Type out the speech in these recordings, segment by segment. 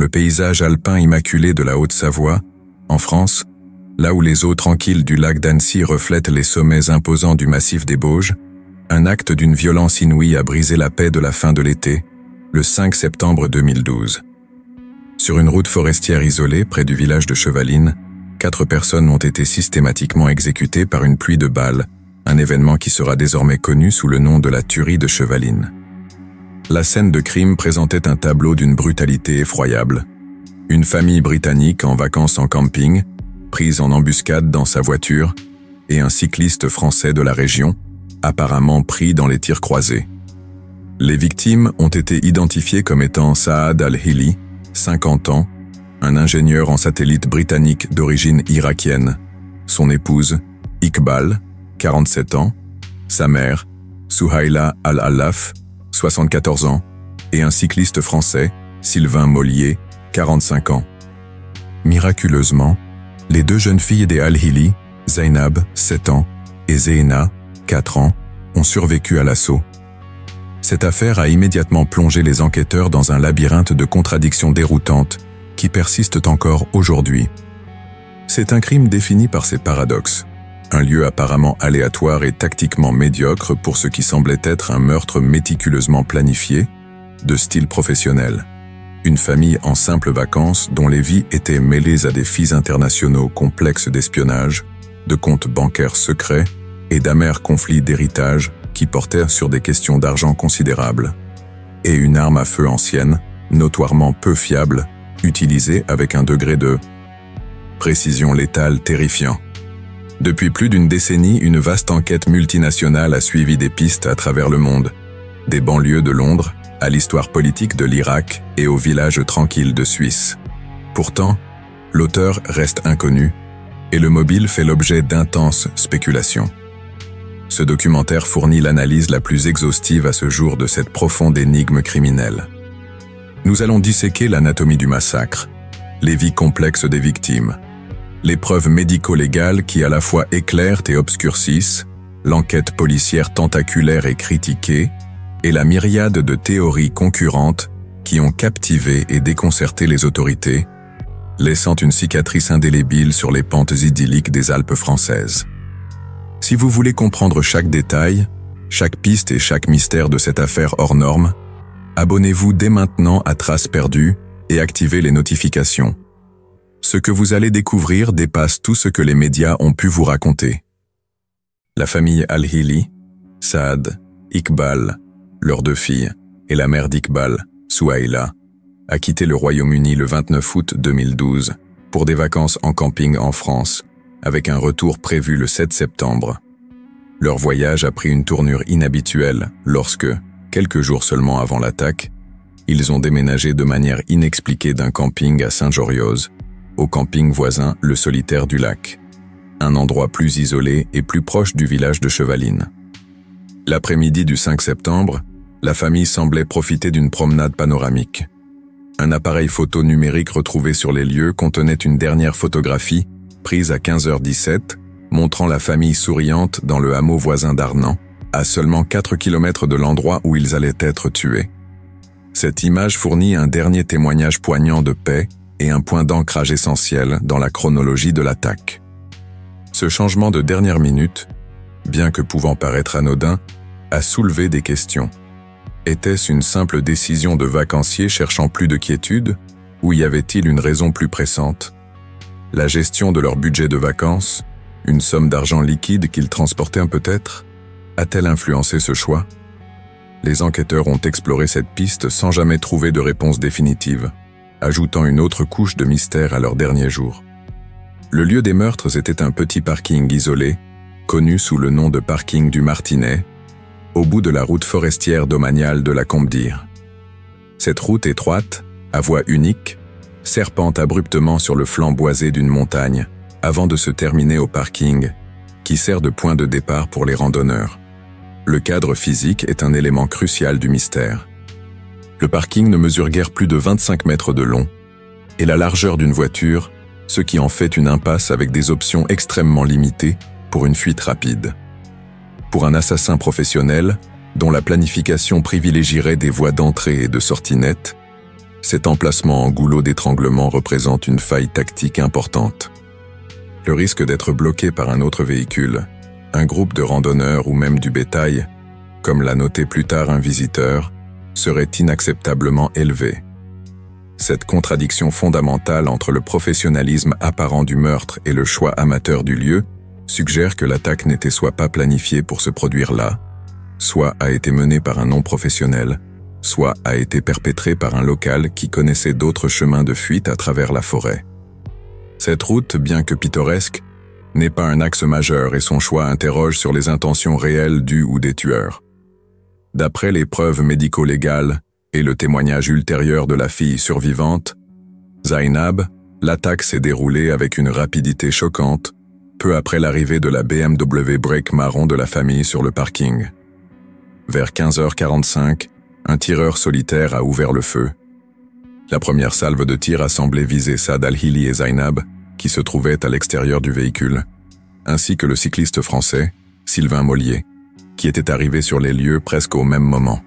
le paysage alpin immaculé de la Haute-Savoie, en France, là où les eaux tranquilles du lac d'Annecy reflètent les sommets imposants du massif des Bauges, un acte d'une violence inouïe a brisé la paix de la fin de l'été, le 5 septembre 2012. Sur une route forestière isolée près du village de Chevaline, 4 personnes ont été systématiquement exécutées par une pluie de balles, un événement qui sera désormais connu sous le nom de la tuerie de Chevaline. La scène de crime présentait un tableau d'une brutalité effroyable. Une famille britannique en vacances en camping, prise en embuscade dans sa voiture, et un cycliste français de la région, apparemment pris dans les tirs croisés. Les victimes ont été identifiées comme étant Saad al-Hili, 50 ans, un ingénieur en satellite britannique d'origine irakienne, son épouse, Iqbal, 47 ans, sa mère, Souhaila al-Allaf, 74 ans, et un cycliste français, Sylvain Mollier, 45 ans. Miraculeusement, les 2 jeunes filles des Al-Hili, Zainab, 7 ans, et Zehna, 4 ans, ont survécu à l'assaut. Cette affaire a immédiatement plongé les enquêteurs dans un labyrinthe de contradictions déroutantes qui persistent encore aujourd'hui. C'est un crime défini par ses paradoxes. Un lieu apparemment aléatoire et tactiquement médiocre pour ce qui semblait être un meurtre méticuleusement planifié, de style professionnel. Une famille en simples vacances dont les vies étaient mêlées à des fils internationaux complexes d'espionnage, de comptes bancaires secrets et d'amers conflits d'héritage qui portaient sur des questions d'argent considérables. Et une arme à feu ancienne, notoirement peu fiable, utilisée avec un degré de précision létale terrifiant. Depuis plus d'une décennie, une vaste enquête multinationale a suivi des pistes à travers le monde, des banlieues de Londres à l'histoire politique de l'Irak et aux villages tranquilles de Suisse. Pourtant, l'auteur reste inconnu et le mobile fait l'objet d'intenses spéculations. Ce documentaire fournit l'analyse la plus exhaustive à ce jour de cette profonde énigme criminelle. Nous allons disséquer l'anatomie du massacre, les vies complexes des victimes, les preuves médico-légales qui à la fois éclairent et obscurcissent, l'enquête policière tentaculaire et critiquée, et la myriade de théories concurrentes qui ont captivé et déconcerté les autorités, laissant une cicatrice indélébile sur les pentes idylliques des Alpes françaises. Si vous voulez comprendre chaque détail, chaque piste et chaque mystère de cette affaire hors norme, abonnez-vous dès maintenant à Traces perdues et activez les notifications. Ce que vous allez découvrir dépasse tout ce que les médias ont pu vous raconter. La famille Al-Hili, Saad, Iqbal, leurs 2 filles, et la mère d'Iqbal, Souhaila, a quitté le Royaume-Uni le 29 août 2012 pour des vacances en camping en France, avec un retour prévu le 7 septembre. Leur voyage a pris une tournure inhabituelle lorsque, quelques jours seulement avant l'attaque, ils ont déménagé de manière inexpliquée d'un camping à Saint-Jorioz au camping voisin Le Solitaire du Lac, un endroit plus isolé et plus proche du village de Chevaline. L'après-midi du 5 septembre, la famille semblait profiter d'une promenade panoramique. Un appareil photo numérique retrouvé sur les lieux contenait une dernière photographie prise à 15h17, montrant la famille souriante dans le hameau voisin d'Arnans, à seulement 4 km de l'endroit où ils allaient être tués. Cette image fournit un dernier témoignage poignant de paix et un point d'ancrage essentiel dans la chronologie de l'attaque. Ce changement de dernière minute, bien que pouvant paraître anodin, a soulevé des questions. Était-ce une simple décision de vacanciers cherchant plus de quiétude, ou y avait-il une raison plus pressante? La gestion de leur budget de vacances, une somme d'argent liquide qu'ils transportaient peut-être, a-t-elle influencé ce choix? Les enquêteurs ont exploré cette piste sans jamais trouver de réponse définitive, ajoutant une autre couche de mystère à leurs derniers jours. Le lieu des meurtres était un petit parking isolé, connu sous le nom de parking du Martinet, au bout de la route forestière domaniale de la Combe-d'Ire. Cette route étroite, à voie unique, serpente abruptement sur le flanc boisé d'une montagne, avant de se terminer au parking, qui sert de point de départ pour les randonneurs. Le cadre physique est un élément crucial du mystère. Le parking ne mesure guère plus de 25 mètres de long, et la largeur d'une voiture, ce qui en fait une impasse avec des options extrêmement limitées pour une fuite rapide. Pour un assassin professionnel, dont la planification privilégierait des voies d'entrée et de sortie nettes, Cet emplacement en goulot d'étranglement représente une faille tactique importante. Le risque d'être bloqué par un autre véhicule, un groupe de randonneurs ou même du bétail, comme l'a noté plus tard un visiteur, serait inacceptablement élevé. Cette contradiction fondamentale entre le professionnalisme apparent du meurtre et le choix amateur du lieu suggère que l'attaque n'était soit pas planifiée pour se produire là, soit a été menée par un non-professionnel, soit a été perpétrée par un local qui connaissait d'autres chemins de fuite à travers la forêt. Cette route, bien que pittoresque, n'est pas un axe majeur et son choix interroge sur les intentions réelles du ou des tueurs. D'après les preuves médico-légales et le témoignage ultérieur de la fille survivante, Zainab, l'attaque s'est déroulée avec une rapidité choquante, peu après l'arrivée de la BMW break marron de la famille sur le parking. Vers 15h45, un tireur solitaire a ouvert le feu. La première salve de tir a semblé viser Saad Al-Hili et Zainab, qui se trouvaient à l'extérieur du véhicule, ainsi que le cycliste français, Sylvain Mollier, qui était arrivé sur les lieux presque au même moment.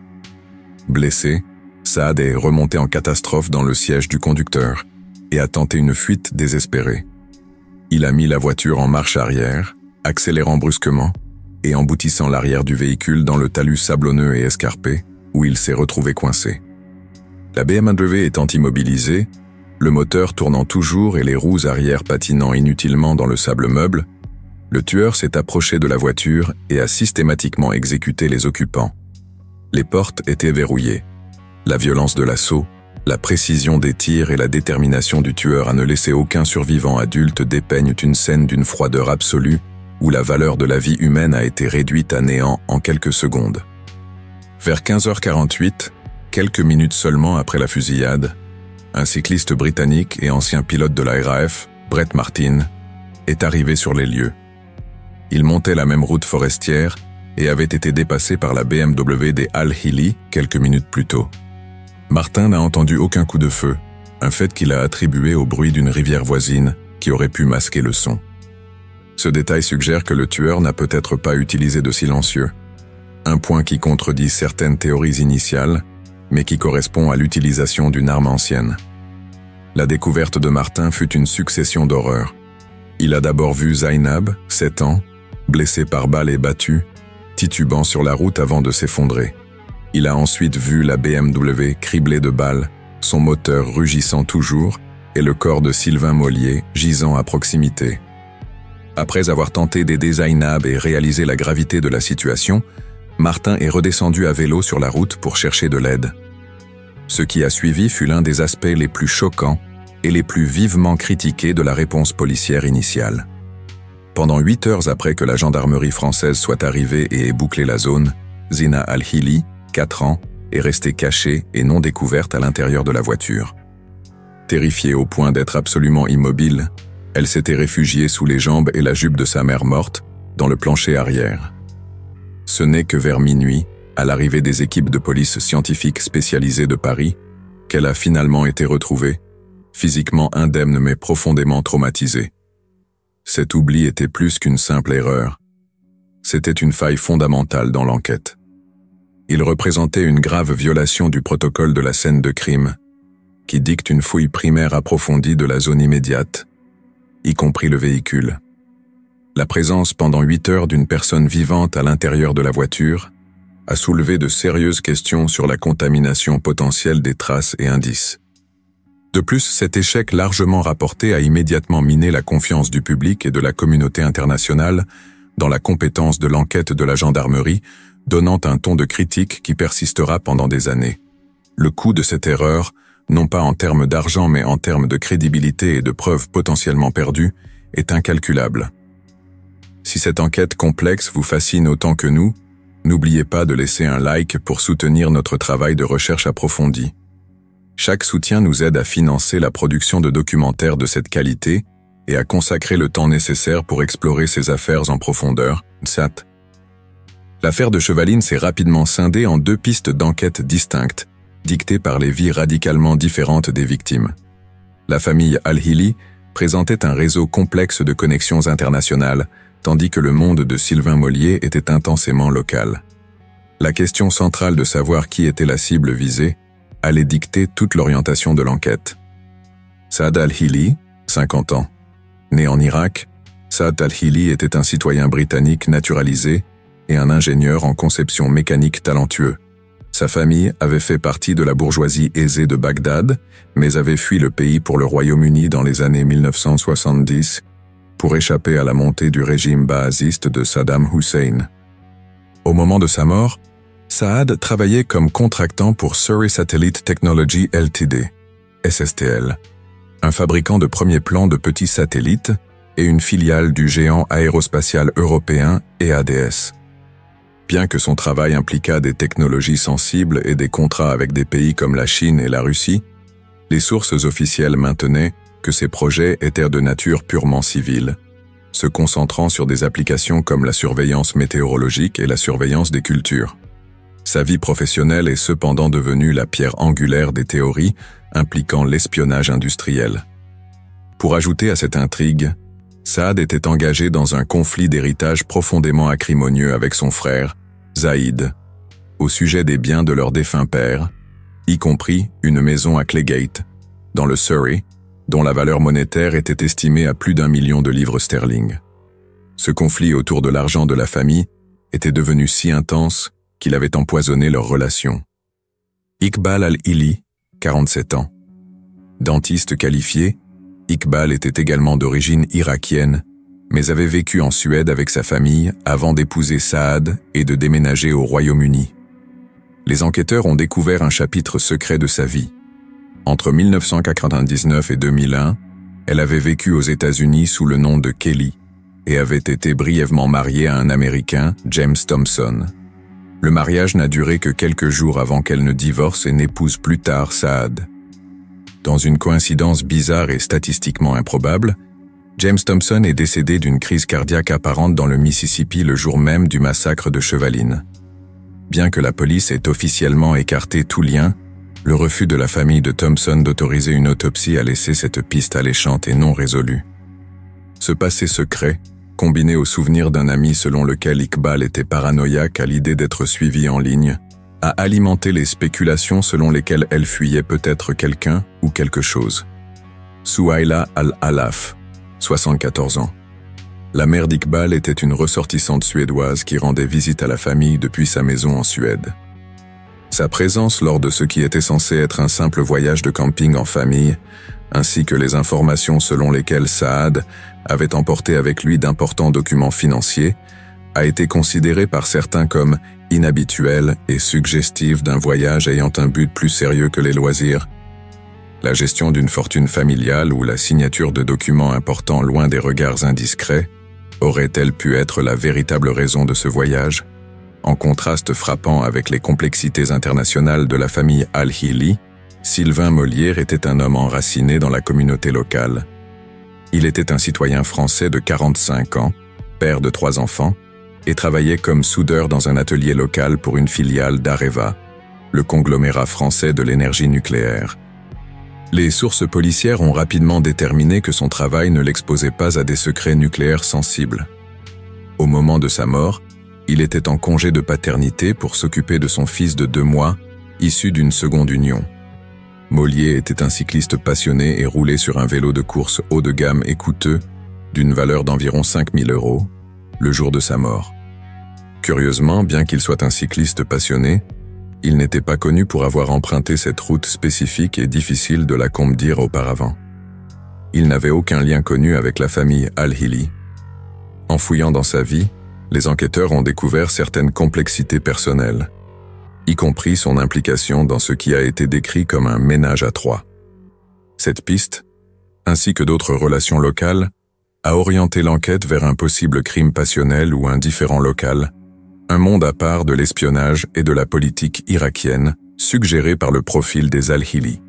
Blessé, Saad est remonté en catastrophe dans le siège du conducteur et a tenté une fuite désespérée. Il a mis la voiture en marche arrière, accélérant brusquement et emboutissant l'arrière du véhicule dans le talus sablonneux et escarpé, où il s'est retrouvé coincé. La BMW étant immobilisée, le moteur tournant toujours et les roues arrière patinant inutilement dans le sable meuble, le tueur s'est approché de la voiture et a systématiquement exécuté les occupants. Les portes étaient verrouillées. La violence de l'assaut, la précision des tirs et la détermination du tueur à ne laisser aucun survivant adulte dépeignent une scène d'une froideur absolue où la valeur de la vie humaine a été réduite à néant en quelques secondes. Vers 15h48, quelques minutes seulement après la fusillade, un cycliste britannique et ancien pilote de la RAF, Brett Martin, est arrivé sur les lieux. Il montait la même route forestière et avait été dépassé par la BMW des Al-Hili quelques minutes plus tôt. Martin n'a entendu aucun coup de feu, un fait qu'il a attribué au bruit d'une rivière voisine qui aurait pu masquer le son. Ce détail suggère que le tueur n'a peut-être pas utilisé de silencieux, un point qui contredit certaines théories initiales, mais qui correspond à l'utilisation d'une arme ancienne. La découverte de Martin fut une succession d'horreurs. Il a d'abord vu Zainab, 7 ans, blessée par balles et battue, titubant sur la route avant de s'effondrer. Il a ensuite vu la BMW criblée de balles, son moteur rugissant toujours, et le corps de Sylvain Mollier gisant à proximité. Après avoir tenté d'aider Zainab et réaliser la gravité de la situation, Martin est redescendu à vélo sur la route pour chercher de l'aide. Ce qui a suivi fut l'un des aspects les plus choquants et les plus vivement critiqués de la réponse policière initiale. Pendant 8 heures après que la gendarmerie française soit arrivée et ait bouclé la zone, Zina Al-Hili, 4 ans, est restée cachée et non découverte à l'intérieur de la voiture. Terrifiée au point d'être absolument immobile, elle s'était réfugiée sous les jambes et la jupe de sa mère morte, dans le plancher arrière. Ce n'est que vers minuit, à l'arrivée des équipes de police scientifique spécialisées de Paris, qu'elle a finalement été retrouvée, physiquement indemne mais profondément traumatisée. Cet oubli était plus qu'une simple erreur. C'était une faille fondamentale dans l'enquête. Il représentait une grave violation du protocole de la scène de crime, qui dicte une fouille primaire approfondie de la zone immédiate, y compris le véhicule. La présence pendant 8 heures d'une personne vivante à l'intérieur de la voiture a soulevé de sérieuses questions sur la contamination potentielle des traces et indices. De plus, cet échec largement rapporté a immédiatement miné la confiance du public et de la communauté internationale dans la compétence de l'enquête de la gendarmerie, donnant un ton de critique qui persistera pendant des années. Le coût de cette erreur, non pas en termes d'argent mais en termes de crédibilité et de preuves potentiellement perdues, est incalculable. Si cette enquête complexe vous fascine autant que nous, n'oubliez pas de laisser un like pour soutenir notre travail de recherche approfondie. Chaque soutien nous aide à financer la production de documentaires de cette qualité et à consacrer le temps nécessaire pour explorer ces affaires en profondeur. L'affaire de Chevaline s'est rapidement scindée en 2 pistes d'enquête distinctes, dictées par les vies radicalement différentes des victimes. La famille Al-Hili présentait un réseau complexe de connexions internationales, tandis que le monde de Sylvain Mollier était intensément local. La question centrale de savoir qui était la cible visée allait dicter toute l'orientation de l'enquête. Saad al-Hili, 50 ans. Né en Irak, Saad al-Hili était un citoyen britannique naturalisé et un ingénieur en conception mécanique talentueux. Sa famille avait fait partie de la bourgeoisie aisée de Bagdad, mais avait fui le pays pour le Royaume-Uni dans les années 1970 pour échapper à la montée du régime baasiste de Saddam Hussein. Au moment de sa mort, Saad travaillait comme contractant pour Surrey Satellite Technology Ltd, SSTL, un fabricant de premiers plans de petits satellites et une filiale du géant aérospatial européen EADS. Bien que son travail impliquât des technologies sensibles et des contrats avec des pays comme la Chine et la Russie, les sources officielles maintenaient que ces projets étaient de nature purement civile, se concentrant sur des applications comme la surveillance météorologique et la surveillance des cultures. Sa vie professionnelle est cependant devenue la pierre angulaire des théories impliquant l'espionnage industriel. Pour ajouter à cette intrigue, Saad était engagé dans un conflit d'héritage profondément acrimonieux avec son frère, Zaïd, au sujet des biens de leur défunt père, y compris une maison à Claygate, dans le Surrey, dont la valeur monétaire était estimée à plus d'1 million de livres sterling. Ce conflit autour de l'argent de la famille était devenu si intense qu'il avait empoisonné leurs relations. Iqbal al-Hili, 47 ans. Dentiste qualifié, Iqbal était également d'origine irakienne, mais avait vécu en Suède avec sa famille avant d'épouser Saad et de déménager au Royaume-Uni. Les enquêteurs ont découvert un chapitre secret de sa vie. Entre 1999 et 2001, elle avait vécu aux États-Unis sous le nom de Kelly et avait été brièvement mariée à un Américain, James Thompson. Le mariage n'a duré que quelques jours avant qu'elle ne divorce et n'épouse plus tard Saad. Dans une coïncidence bizarre et statistiquement improbable, James Thompson est décédé d'une crise cardiaque apparente dans le Mississippi le jour même du massacre de Chevaline. Bien que la police ait officiellement écarté tout lien, le refus de la famille de Thompson d'autoriser une autopsie a laissé cette piste alléchante et non résolue. Ce passé secret, combiné au souvenir d'un ami selon lequel Iqbal était paranoïaque à l'idée d'être suivi en ligne, a alimenté les spéculations selon lesquelles elle fuyait peut-être quelqu'un ou quelque chose. Souhaila al-Alaf, 74 ans. La mère d'Iqbal était une ressortissante suédoise qui rendait visite à la famille depuis sa maison en Suède. Sa présence lors de ce qui était censé être un simple voyage de camping en famille, ainsi que les informations selon lesquelles Saad avait emporté avec lui d'importants documents financiers, a été considérée par certains comme inhabituelle et suggestive d'un voyage ayant un but plus sérieux que les loisirs. La gestion d'une fortune familiale ou la signature de documents importants loin des regards indiscrets aurait-elle pu être la véritable raison de ce voyage? En contraste frappant avec les complexités internationales de la famille al-Hili, Sylvain Molière était un homme enraciné dans la communauté locale. Il était un citoyen français de 45 ans, père de 3 enfants, et travaillait comme soudeur dans un atelier local pour une filiale d'Areva, le conglomérat français de l'énergie nucléaire. Les sources policières ont rapidement déterminé que son travail ne l'exposait pas à des secrets nucléaires sensibles. Au moment de sa mort, il était en congé de paternité pour s'occuper de son fils de 2 mois, issu d'une seconde union. Mollier était un cycliste passionné et roulait sur un vélo de course haut de gamme et coûteux, d'une valeur d'environ 5 000 €, le jour de sa mort. Curieusement, bien qu'il soit un cycliste passionné, il n'était pas connu pour avoir emprunté cette route spécifique et difficile de la Combe d'Ir auparavant. Il n'avait aucun lien connu avec la famille al-Hili. En fouillant dans sa vie, les enquêteurs ont découvert certaines complexités personnelles, y compris son implication dans ce qui a été décrit comme un ménage à 3. Cette piste, ainsi que d'autres relations locales, a orienté l'enquête vers un possible crime passionnel ou un différend local, un monde à part de l'espionnage et de la politique irakienne, suggéré par le profil des al-Hili.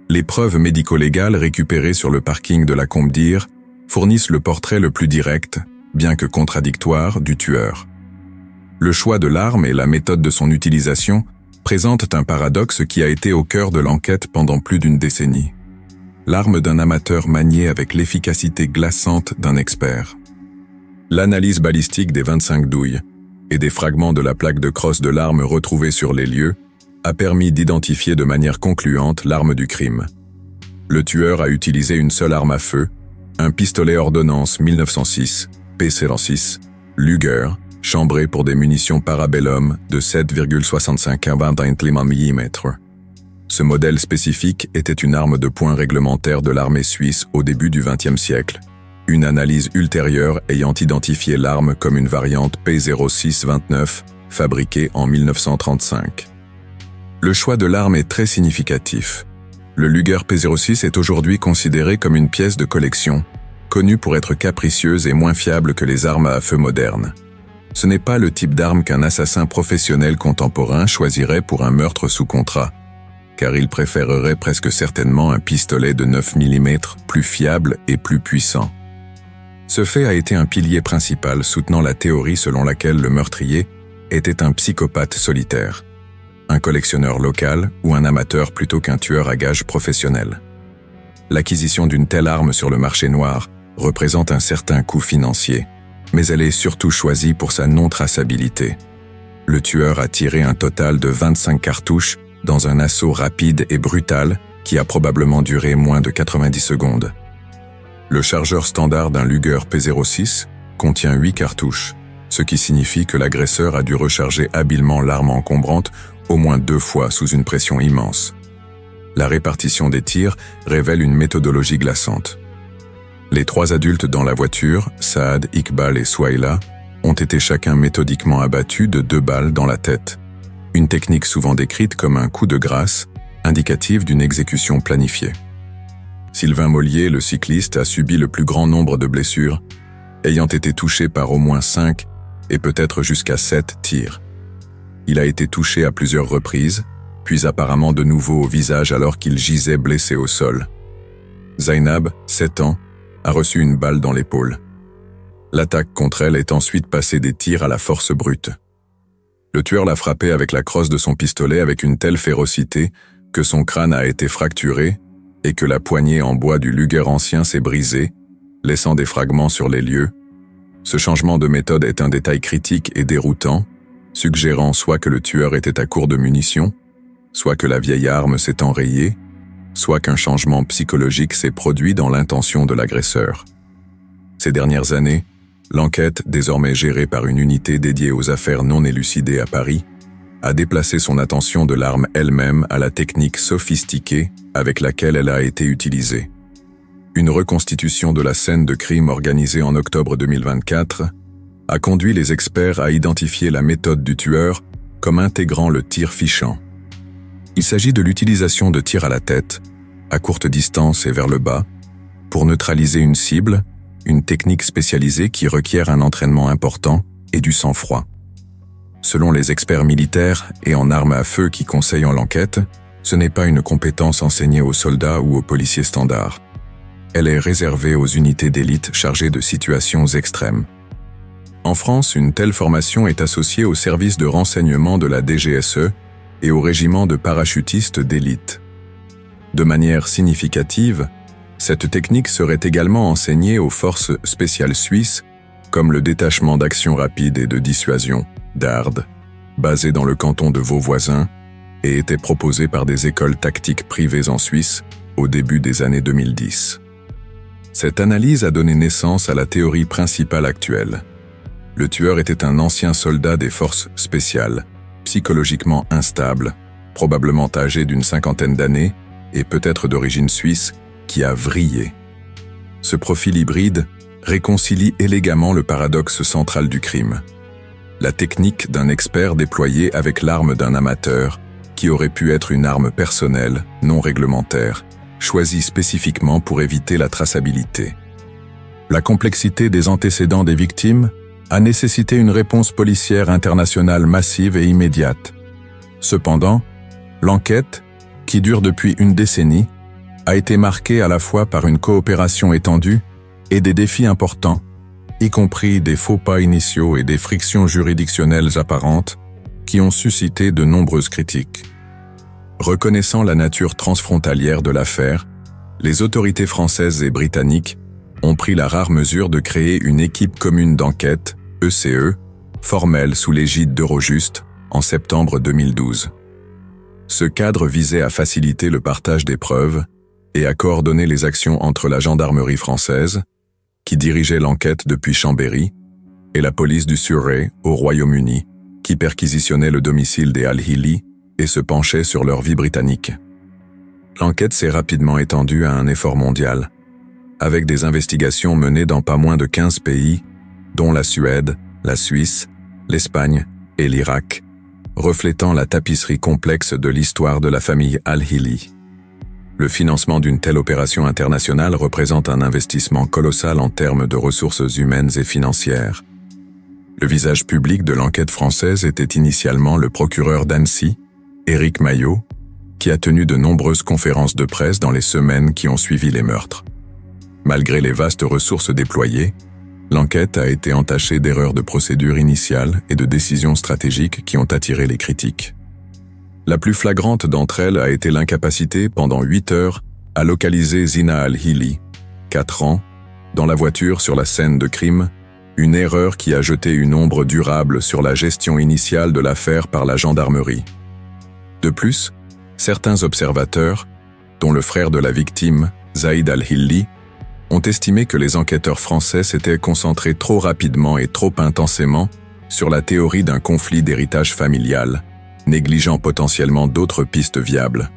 Les preuves médico-légales récupérées sur le parking de la Combe d'Ir fournissent le portrait le plus direct, bien que contradictoire, du tueur. Le choix de l'arme et la méthode de son utilisation présentent un paradoxe qui a été au cœur de l'enquête pendant plus d'une décennie. L'arme d'un amateur maniée avec l'efficacité glaçante d'un expert. L'analyse balistique des 25 douilles et des fragments de la plaque de crosse de l'arme retrouvés sur les lieux a permis d'identifier de manière concluante l'arme du crime. Le tueur a utilisé une seule arme à feu, un pistolet ordonnance 1906, P-6, Luger, chambré pour des munitions Parabellum de 7,65 mm. Ce modèle spécifique était une arme de poing réglementaire de l'armée suisse au début du XXe siècle, une analyse ultérieure ayant identifié l'arme comme une variante P-06-29, fabriquée en 1935. Le choix de l'arme est très significatif. Le Luger P-06 est aujourd'hui considéré comme une pièce de collection, connue pour être capricieuse et moins fiable que les armes à feu modernes. Ce n'est pas le type d'arme qu'un assassin professionnel contemporain choisirait pour un meurtre sous contrat, car il préférerait presque certainement un pistolet de 9 mm plus fiable et plus puissant. Ce fait a été un pilier principal soutenant la théorie selon laquelle le meurtrier était un psychopathe solitaire, un collectionneur local ou un amateur plutôt qu'un tueur à gages professionnel. L'acquisition d'une telle arme sur le marché noir représente un certain coût financier, mais elle est surtout choisie pour sa non-traçabilité. Le tueur a tiré un total de 25 cartouches dans un assaut rapide et brutal qui a probablement duré moins de 90 secondes. Le chargeur standard d'un Luger P-06 contient 8 cartouches, ce qui signifie que l'agresseur a dû recharger habilement l'arme encombrante au moins 2 fois sous une pression immense. La répartition des tirs révèle une méthodologie glaçante. Les 3 adultes dans la voiture, Saad, Iqbal et Souaïla, ont été chacun méthodiquement abattus de 2 balles dans la tête, une technique souvent décrite comme un coup de grâce, indicatif d'une exécution planifiée. Sylvain Mollier, le cycliste, a subi le plus grand nombre de blessures, ayant été touché par au moins 5 et peut-être jusqu'à 7 tirs. Il a été touché à plusieurs reprises, puis apparemment de nouveau au visage alors qu'il gisait blessé au sol. Zainab, 7 ans, a reçu une balle dans l'épaule. L'attaque contre elle est ensuite passée des tirs à la force brute. Le tueur l'a frappée avec la crosse de son pistolet avec une telle férocité que son crâne a été fracturé et que la poignée en bois du Luger ancien s'est brisée, laissant des fragments sur les lieux. Ce changement de méthode est un détail critique et déroutant, suggérant soit que le tueur était à court de munitions, soit que la vieille arme s'est enrayée, soit qu'un changement psychologique s'est produit dans l'intention de l'agresseur. Ces dernières années, l'enquête, désormais gérée par une unité dédiée aux affaires non élucidées à Paris, a déplacé son attention de l'arme elle-même à la technique sophistiquée avec laquelle elle a été utilisée. Une reconstitution de la scène de crime organisée en octobre 2024 a conduit les experts à identifier la méthode du tueur comme intégrant le tir fichant. Il s'agit de l'utilisation de tirs à la tête, à courte distance et vers le bas, pour neutraliser une cible, une technique spécialisée qui requiert un entraînement important et du sang-froid. Selon les experts militaires et en armes à feu qui conseillent l'enquête, ce n'est pas une compétence enseignée aux soldats ou aux policiers standards. Elle est réservée aux unités d'élite chargées de situations extrêmes. En France, une telle formation est associée au service de renseignement de la DGSE et au régiment de parachutistes d'élite. De manière significative, cette technique serait également enseignée aux forces spéciales suisses, comme le détachement d'action rapide et de dissuasion, DARD, basé dans le canton de Vaud-Voisin, et était proposée par des écoles tactiques privées en Suisse au début des années 2010. Cette analyse a donné naissance à la théorie principale actuelle. Le tueur était un ancien soldat des forces spéciales, psychologiquement instable, probablement âgé d'une 50aine d'années et peut-être d'origine suisse, qui a vrillé. Ce profil hybride réconcilie élégamment le paradoxe central du crime. La technique d'un expert déployée avec l'arme d'un amateur, qui aurait pu être une arme personnelle, non réglementaire, choisie spécifiquement pour éviter la traçabilité. La complexité des antécédents des victimes a nécessité une réponse policière internationale massive et immédiate. Cependant, l'enquête, qui dure depuis une décennie, a été marquée à la fois par une coopération étendue et des défis importants, y compris des faux pas initiaux et des frictions juridictionnelles apparentes, qui ont suscité de nombreuses critiques. Reconnaissant la nature transfrontalière de l'affaire, les autorités françaises et britanniques ont pris la rare mesure de créer une équipe commune d'enquête, ECE, formelle sous l'égide d'Eurojust, en septembre 2012. Ce cadre visait à faciliter le partage des preuves et à coordonner les actions entre la gendarmerie française, qui dirigeait l'enquête depuis Chambéry, et la police du Surrey au Royaume-Uni, qui perquisitionnait le domicile des Al-Hili et se penchait sur leur vie britannique. L'enquête s'est rapidement étendue à un effort mondial, avec des investigations menées dans pas moins de 15 pays, dont la Suède, la Suisse, l'Espagne et l'Irak, reflétant la tapisserie complexe de l'histoire de la famille Al-Hili. Le financement d'une telle opération internationale représente un investissement colossal en termes de ressources humaines et financières. Le visage public de l'enquête française était initialement le procureur d'Annecy, Éric Maillot, qui a tenu de nombreuses conférences de presse dans les semaines qui ont suivi les meurtres. Malgré les vastes ressources déployées, l'enquête a été entachée d'erreurs de procédure initiale et de décisions stratégiques qui ont attiré les critiques. La plus flagrante d'entre elles a été l'incapacité, pendant 8 heures, à localiser Zina Al-Hili, 4 ans, dans la voiture sur la scène de crime, une erreur qui a jeté une ombre durable sur la gestion initiale de l'affaire par la gendarmerie. De plus, certains observateurs, dont le frère de la victime, Zaïd Al-Hili, ont estimé que les enquêteurs français s'étaient concentrés trop rapidement et trop intensément sur la théorie d'un conflit d'héritage familial, négligeant potentiellement d'autres pistes viables.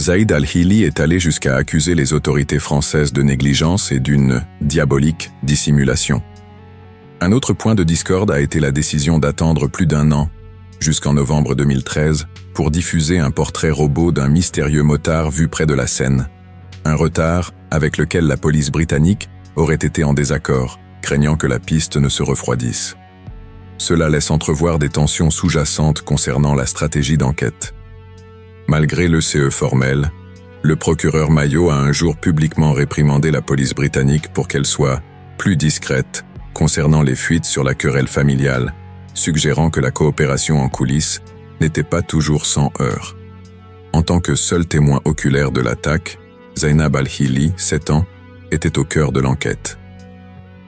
Zaïd Al-Hili est allé jusqu'à accuser les autorités françaises de négligence et d'une « diabolique dissimulation ». Un autre point de discorde a été la décision d'attendre plus d'1 an, jusqu'en novembre 2013, pour diffuser un portrait robot d'un mystérieux motard vu près de la Seine. Un retard avec lequel la police britannique aurait été en désaccord, craignant que la piste ne se refroidisse. Cela laisse entrevoir des tensions sous-jacentes concernant la stratégie d'enquête. Malgré le CE formel, le procureur Maillot a un jour publiquement réprimandé la police britannique pour qu'elle soit plus discrète concernant les fuites sur la querelle familiale, suggérant que la coopération en coulisses n'était pas toujours sans heurts. En tant que seul témoin oculaire de l'attaque, Zainab Al-Hili, 7 ans, était au cœur de l'enquête.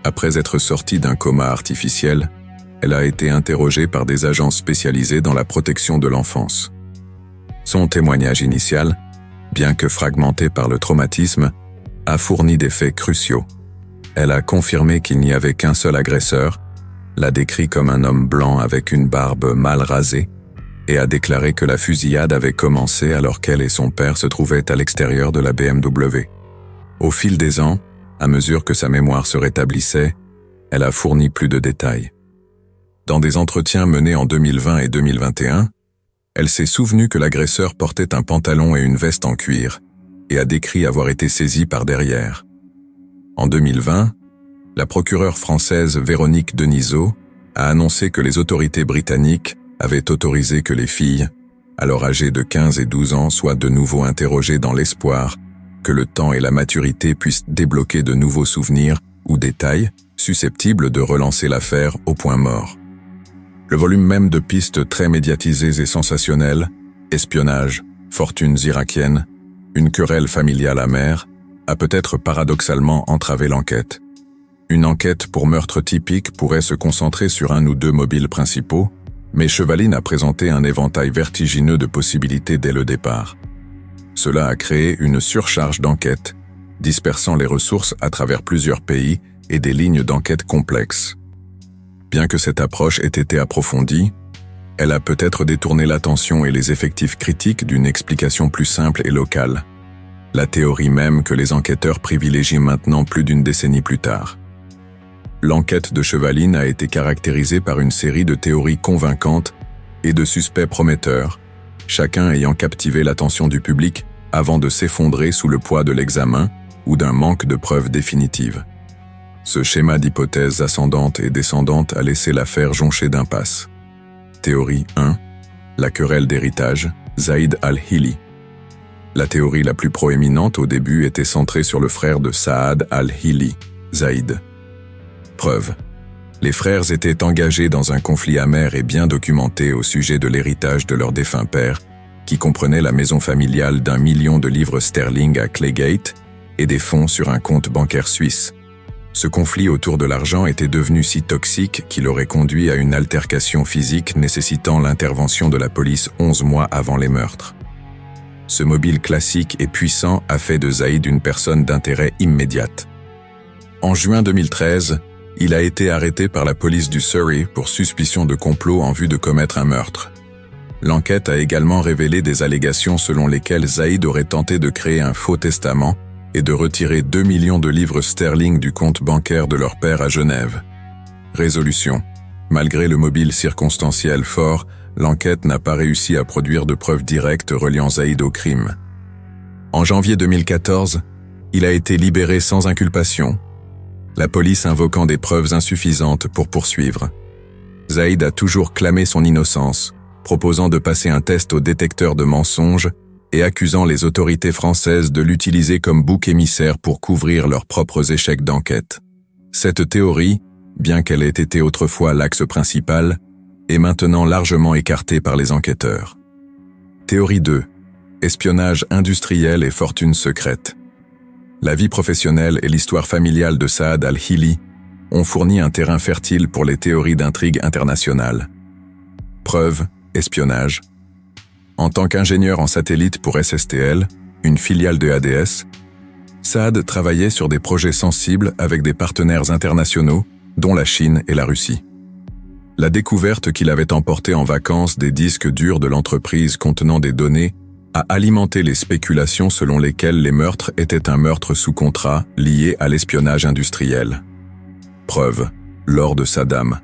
Après être sortie d'un coma artificiel, elle a été interrogée par des agents spécialisés dans la protection de l'enfance. Son témoignage initial, bien que fragmenté par le traumatisme, a fourni des faits cruciaux. Elle a confirmé qu'il n'y avait qu'un seul agresseur, l'a décrit comme un homme blanc avec une barbe mal rasée, et a déclaré que la fusillade avait commencé alors qu'elle et son père se trouvaient à l'extérieur de la BMW. Au fil des ans, à mesure que sa mémoire se rétablissait, elle a fourni plus de détails. Dans des entretiens menés en 2020 et 2021, elle s'est souvenue que l'agresseur portait un pantalon et une veste en cuir, et a décrit avoir été saisi par derrière. En 2020, la procureure française Véronique Denisot a annoncé que les autorités britanniques avaient autorisé que les filles, alors âgées de 15 et 12 ans, soient de nouveau interrogées dans l'espoir que le temps et la maturité puissent débloquer de nouveaux souvenirs ou détails susceptibles de relancer l'affaire au point mort. Le volume même de pistes très médiatisées et sensationnelles, espionnage, fortunes irakiennes, une querelle familiale amère, a peut-être paradoxalement entravé l'enquête. Une enquête pour meurtre typique pourrait se concentrer sur 1 ou 2 mobiles principaux, mais Chevaline a présenté un éventail vertigineux de possibilités dès le départ. Cela a créé une surcharge d'enquête, dispersant les ressources à travers plusieurs pays et des lignes d'enquête complexes. Bien que cette approche ait été approfondie, elle a peut-être détourné l'attention et les effectifs critiques d'une explication plus simple et locale. La théorie même que les enquêteurs privilégient maintenant plus d'1 décennie plus tard. L'enquête de Chevaline a été caractérisée par une série de théories convaincantes et de suspects prometteurs, chacun ayant captivé l'attention du public avant de s'effondrer sous le poids de l'examen ou d'un manque de preuves définitives. Ce schéma d'hypothèses ascendantes et descendantes a laissé l'affaire jonchée d'impasses. Théorie 1. La querelle d'héritage, Zaïd Al-Hili. La théorie la plus proéminente au début était centrée sur le frère de Saad Al-Hili, Zaïd. Preuve. Les frères étaient engagés dans un conflit amer et bien documenté au sujet de l'héritage de leur défunt père, qui comprenait la maison familiale d'1 million de livres sterling à Claygate et des fonds sur un compte bancaire suisse. Ce conflit autour de l'argent était devenu si toxique qu'il aurait conduit à une altercation physique nécessitant l'intervention de la police 11 mois avant les meurtres. Ce mobile classique et puissant a fait de Zaïd une personne d'intérêt immédiate. En juin 2013, il a été arrêté par la police du Surrey pour suspicion de complot en vue de commettre un meurtre. L'enquête a également révélé des allégations selon lesquelles Zaïd aurait tenté de créer un faux testament et de retirer 2 millions de livres sterling du compte bancaire de leur père à Genève. Résolution. Malgré le mobile circonstanciel fort, l'enquête n'a pas réussi à produire de preuves directes reliant Zaïd au crime. En janvier 2014, il a été libéré sans inculpation, la police invoquant des preuves insuffisantes pour poursuivre. Zaïd a toujours clamé son innocence, proposant de passer un test au détecteur de mensonges et accusant les autorités françaises de l'utiliser comme bouc émissaire pour couvrir leurs propres échecs d'enquête. Cette théorie, bien qu'elle ait été autrefois l'axe principal, est maintenant largement écartée par les enquêteurs. Théorie 2. Espionnage industriel et fortune secrète. La vie professionnelle et l'histoire familiale de Saad al-Hili ont fourni un terrain fertile pour les théories d'intrigue internationales. Preuve, espionnage. En tant qu'ingénieur en satellite pour SSTL, une filiale de ADS, Saad travaillait sur des projets sensibles avec des partenaires internationaux, dont la Chine et la Russie. La découverte qu'il avait emporté en vacances des disques durs de l'entreprise contenant des données a alimenté les spéculations selon lesquelles les meurtres étaient un meurtre sous contrat lié à l'espionnage industriel. Preuve, l'or de Saddam.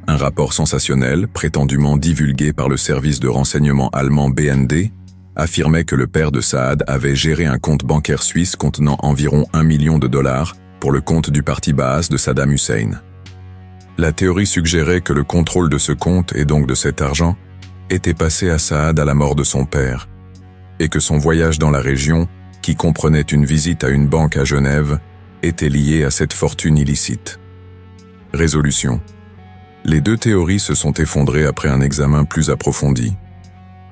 Un rapport sensationnel, prétendument divulgué par le service de renseignement allemand BND, affirmait que le père de Saad avait géré un compte bancaire suisse contenant environ 1 million de dollars pour le compte du parti Baas de Saddam Hussein. La théorie suggérait que le contrôle de ce compte et donc de cet argent était passé à Saad à la mort de son père, et que son voyage dans la région, qui comprenait une visite à une banque à Genève, était lié à cette fortune illicite. Résolution. Les deux théories se sont effondrées après un examen plus approfondi.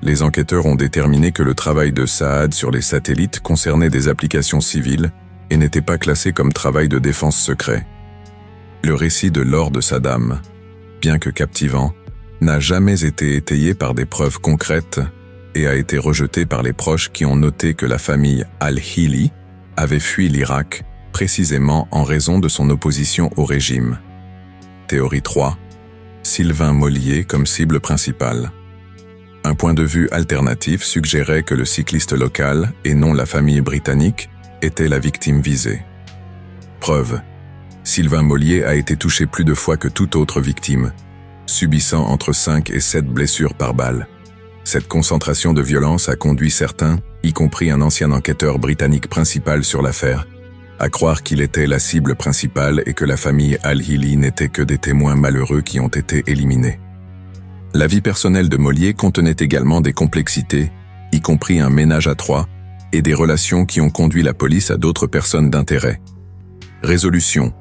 Les enquêteurs ont déterminé que le travail de Saad sur les satellites concernait des applications civiles et n'était pas classé comme travail de défense secret. Le récit de l'or de Saddam, bien que captivant, n'a jamais été étayé par des preuves concrètes et a été rejeté par les proches qui ont noté que la famille al-Hili avait fui l'Irak précisément en raison de son opposition au régime. Théorie 3. Sylvain Mollier comme cible principale. Un point de vue alternatif suggérait que le cycliste local, et non la famille britannique, était la victime visée. Preuve. Sylvain Mollier a été touché plus de fois que toute autre victime, subissant entre 5 et 7 blessures par balle. Cette concentration de violence a conduit certains, y compris un ancien enquêteur britannique principal sur l'affaire, à croire qu'il était la cible principale et que la famille al-Hili n'était que des témoins malheureux qui ont été éliminés. La vie personnelle de Mollier contenait également des complexités, y compris un ménage à 3, et des relations qui ont conduit la police à d'autres personnes d'intérêt. Résolution.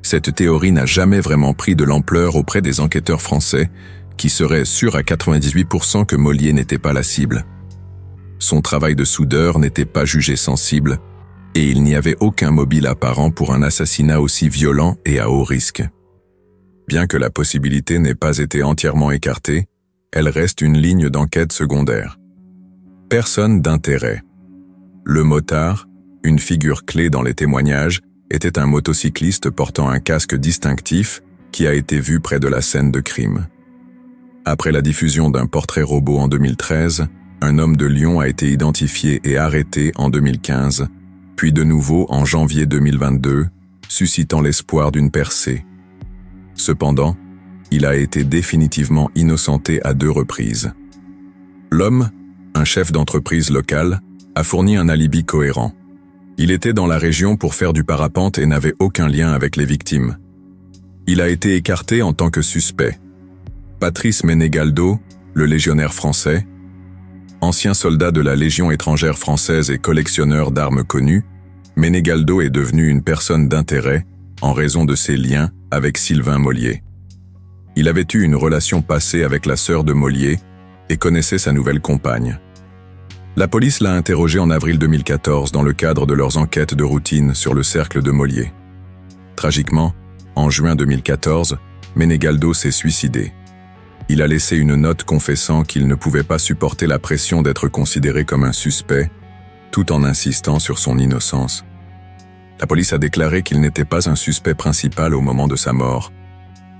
Cette théorie n'a jamais vraiment pris de l'ampleur auprès des enquêteurs français, qui seraient sûrs à 98% que Mollier n'était pas la cible. Son travail de soudeur n'était pas jugé sensible, et il n'y avait aucun mobile apparent pour un assassinat aussi violent et à haut risque. Bien que la possibilité n'ait pas été entièrement écartée, elle reste une ligne d'enquête secondaire. Personne d'intérêt. Le motard, une figure clé dans les témoignages, était un motocycliste portant un casque distinctif qui a été vu près de la scène de crime. Après la diffusion d'un portrait robot en 2013, un homme de Lyon a été identifié et arrêté en 2015, puis de nouveau en janvier 2022, suscitant l'espoir d'une percée. Cependant, il a été définitivement innocenté à 2 reprises. L'homme, un chef d'entreprise local, a fourni un alibi cohérent. Il était dans la région pour faire du parapente et n'avait aucun lien avec les victimes. Il a été écarté en tant que suspect. Patrice Menegaldo, le légionnaire français, ancien soldat de la Légion étrangère française et collectionneur d'armes connu, Menegaldo est devenu une personne d'intérêt en raison de ses liens avec Sylvain Mollier. Il avait eu une relation passée avec la sœur de Mollier et connaissait sa nouvelle compagne. La police l'a interrogé en avril 2014 dans le cadre de leurs enquêtes de routine sur le cercle de Mollier. Tragiquement, en juin 2014, Menegaldo s'est suicidé. Il a laissé une note confessant qu'il ne pouvait pas supporter la pression d'être considéré comme un suspect, tout en insistant sur son innocence. La police a déclaré qu'il n'était pas un suspect principal au moment de sa mort,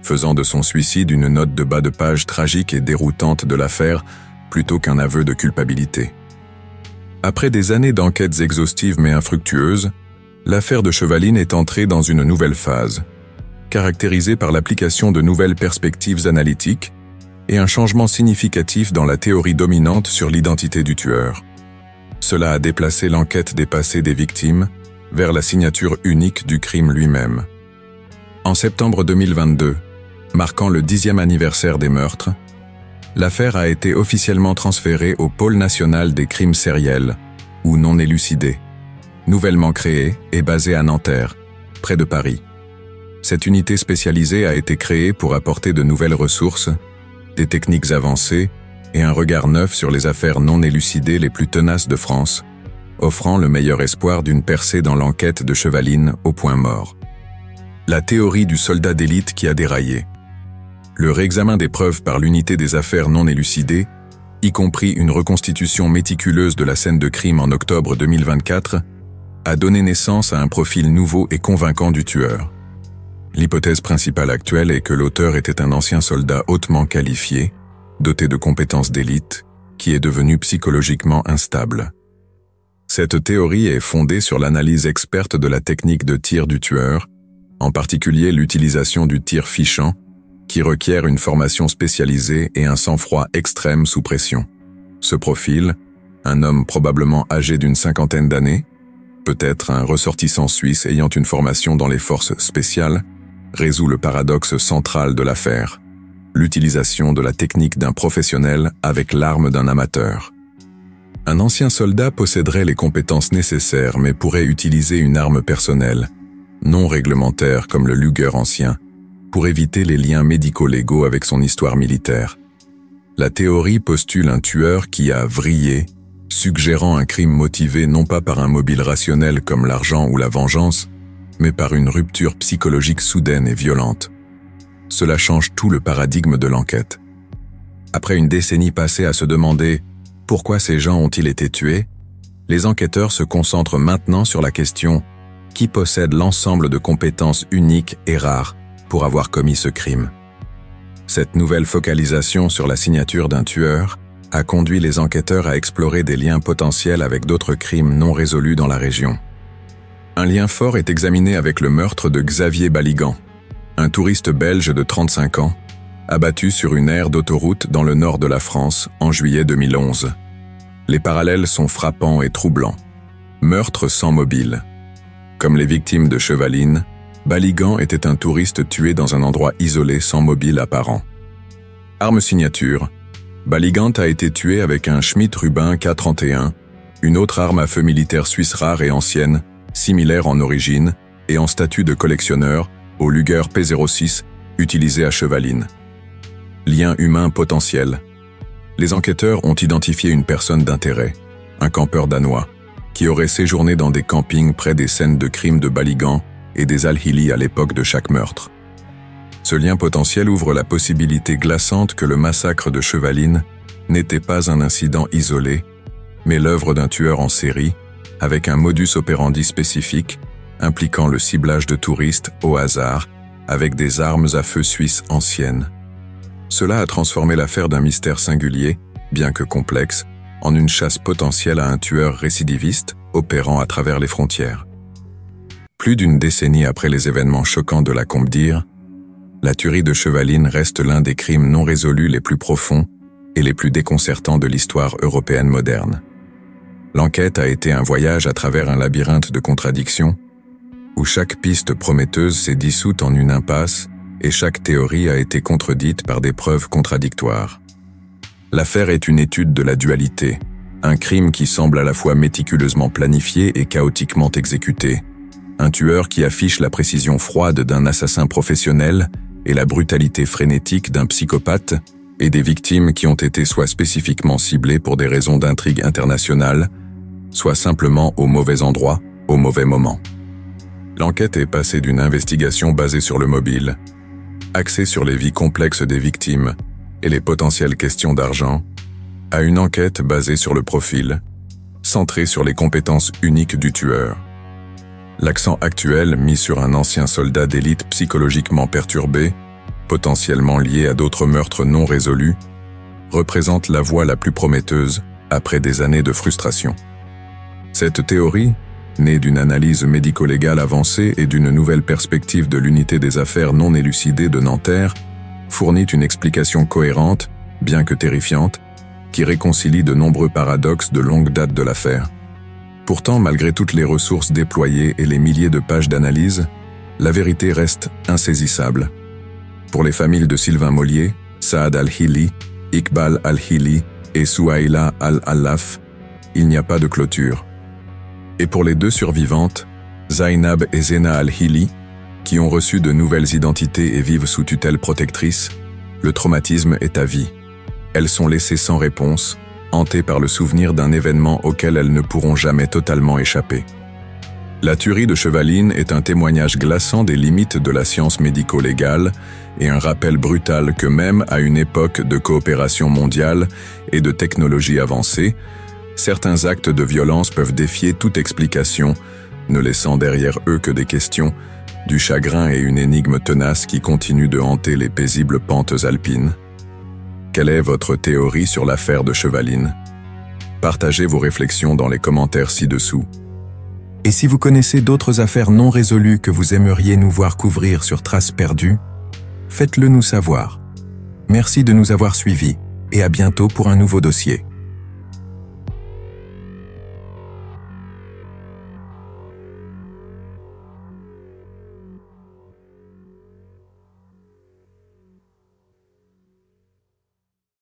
faisant de son suicide une note de bas de page tragique et déroutante de l'affaire plutôt qu'un aveu de culpabilité. Après des années d'enquêtes exhaustives mais infructueuses, l'affaire de Chevaline est entrée dans une nouvelle phase, caractérisée par l'application de nouvelles perspectives analytiques et un changement significatif dans la théorie dominante sur l'identité du tueur. Cela a déplacé l'enquête des passés des victimes vers la signature unique du crime lui-même. En septembre 2022, marquant le 10e anniversaire des meurtres, l'affaire a été officiellement transférée au Pôle national des crimes sériels, ou non élucidés, nouvellement créé et basé à Nanterre, près de Paris. Cette unité spécialisée a été créée pour apporter de nouvelles ressources, des techniques avancées et un regard neuf sur les affaires non élucidées les plus tenaces de France, offrant le meilleur espoir d'une percée dans l'enquête de Chevaline au point mort. La théorie du soldat d'élite qui a déraillé. Le réexamen des preuves par l'unité des affaires non élucidées, y compris une reconstitution méticuleuse de la scène de crime en octobre 2024, a donné naissance à un profil nouveau et convaincant du tueur. L'hypothèse principale actuelle est que l'auteur était un ancien soldat hautement qualifié, doté de compétences d'élite, qui est devenu psychologiquement instable. Cette théorie est fondée sur l'analyse experte de la technique de tir du tueur, en particulier l'utilisation du tir fichant, qui requiert une formation spécialisée et un sang-froid extrême sous pression. Ce profil, un homme probablement âgé d'une 50aine d'années, peut-être un ressortissant suisse ayant une formation dans les forces spéciales, résout le paradoxe central de l'affaire, l'utilisation de la technique d'un professionnel avec l'arme d'un amateur. Un ancien soldat posséderait les compétences nécessaires mais pourrait utiliser une arme personnelle, non réglementaire comme le Luger ancien, pour éviter les liens médico-légaux avec son histoire militaire. La théorie postule un tueur qui a vrillé, suggérant un crime motivé non pas par un mobile rationnel comme l'argent ou la vengeance, mais par une rupture psychologique soudaine et violente. Cela change tout le paradigme de l'enquête. Après une décennie passée à se demander pourquoi ces gens ont-ils été tués, les enquêteurs se concentrent maintenant sur la question qui possède l'ensemble de compétences uniques et rares pour avoir commis ce crime. Cette nouvelle focalisation sur la signature d'un tueur a conduit les enquêteurs à explorer des liens potentiels avec d'autres crimes non résolus dans la région. Un lien fort est examiné avec le meurtre de Xavier Baligan, un touriste belge de 35 ans, abattu sur une aire d'autoroute dans le nord de la France en juillet 2011. Les parallèles sont frappants et troublants. Meurtre sans mobile. Comme les victimes de Chevaline, Baligan était un touriste tué dans un endroit isolé sans mobile apparent. Arme signature. Baligan a été tué avec un Schmidt-Rubin K31, une autre arme à feu militaire suisse rare et ancienne, similaire en origine et en statut de collectionneur au Luger P06 utilisé à Chevaline. Lien humain potentiel. Les enquêteurs ont identifié une personne d'intérêt, un campeur danois, qui aurait séjourné dans des campings près des scènes de crimes de Baligan et des Al-Hili à l'époque de chaque meurtre. Ce lien potentiel ouvre la possibilité glaçante que le massacre de Chevaline n'était pas un incident isolé, mais l'œuvre d'un tueur en série, avec un modus operandi spécifique, impliquant le ciblage de touristes au hasard, avec des armes à feu suisses anciennes. Cela a transformé l'affaire d'un mystère singulier, bien que complexe, en une chasse potentielle à un tueur récidiviste opérant à travers les frontières. Plus d'une décennie après les événements choquants de la Compte-d'Ire, la tuerie de Chevaline reste l'un des crimes non résolus les plus profonds et les plus déconcertants de l'histoire européenne moderne. L'enquête a été un voyage à travers un labyrinthe de contradictions, où chaque piste prometteuse s'est dissoute en une impasse et chaque théorie a été contredite par des preuves contradictoires. L'affaire est une étude de la dualité, un crime qui semble à la fois méticuleusement planifié et chaotiquement exécuté, un tueur qui affiche la précision froide d'un assassin professionnel et la brutalité frénétique d'un psychopathe, et des victimes qui ont été soit spécifiquement ciblées pour des raisons d'intrigue internationale, soit simplement au mauvais endroit, au mauvais moment. L'enquête est passée d'une investigation basée sur le mobile, axée sur les vies complexes des victimes et les potentielles questions d'argent, à une enquête basée sur le profil, centrée sur les compétences uniques du tueur. L'accent actuel mis sur un ancien soldat d'élite psychologiquement perturbé, potentiellement lié à d'autres meurtres non résolus, représente la voie la plus prometteuse après des années de frustration. Cette théorie, née d'une analyse médico-légale avancée et d'une nouvelle perspective de l'unité des affaires non élucidées de Nanterre, fournit une explication cohérente, bien que terrifiante, qui réconcilie de nombreux paradoxes de longue date de l'affaire. Pourtant, malgré toutes les ressources déployées et les milliers de pages d'analyse, la vérité reste insaisissable. Pour les familles de Sylvain Mollier, Saad al-Hili, Iqbal al-Hili et Souhaïla al-Allaf, il n'y a pas de clôture. Et pour les deux survivantes, Zainab et Zena al-Hili, qui ont reçu de nouvelles identités et vivent sous tutelle protectrice, le traumatisme est à vie. Elles sont laissées sans réponse, hantées par le souvenir d'un événement auquel elles ne pourront jamais totalement échapper. La tuerie de Chevaline est un témoignage glaçant des limites de la science médico-légale et un rappel brutal que même à une époque de coopération mondiale et de technologie avancée, certains actes de violence peuvent défier toute explication, ne laissant derrière eux que des questions, du chagrin et une énigme tenace qui continue de hanter les paisibles pentes alpines. Quelle est votre théorie sur l'affaire de Chevaline? Partagez vos réflexions dans les commentaires ci-dessous. Et si vous connaissez d'autres affaires non résolues que vous aimeriez nous voir couvrir sur Traces perdues, faites-le nous savoir. Merci de nous avoir suivis et à bientôt pour un nouveau dossier.